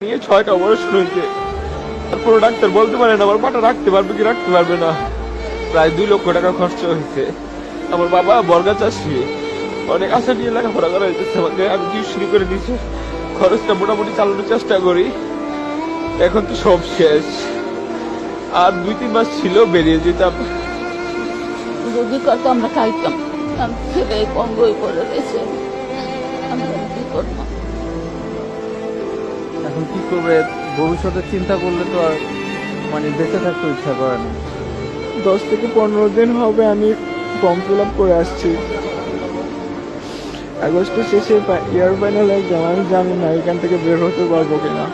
নিয়ে 6টা অপারেশন হয়েছে। তারপর ডাক্তার বলতে পারে না আমার পাটা রাখতে পারবে কি রাখতে পারবে না। প্রায় 2 লক্ষ টাকা খরচ হয়েছে। আমার বাবা বর্গা চাষি, অনেক আশা নিয়ে লেখাপড়া করা হয়েছে আমাকে। আমি টিউশনি করে দিচ্ছি, খরচটা মোটামুটি চালানোর চেষ্টা করি। এখন তো সব শেষ, আর 2-3 মাস ছিল বেরিয়ে যেতাম। যদি কত আমরা খাইতাম, ছেলে কঙ্গই করে রয়েছে, আমরা কি করবো? এখন কি করবে? ভবিষ্যতের চিন্তা করলে তো আর মানে বেঁচে থাকতে ইচ্ছা করে না। 10 থেকে 15 দিন হবে আমি ফর্ম ফিল আপ করে আসছি। আগস্টের শেষে ইয়ার ফাইনাল এক্সাম, আমি জানি না এখান থেকে বের হতে পারবো কিনা।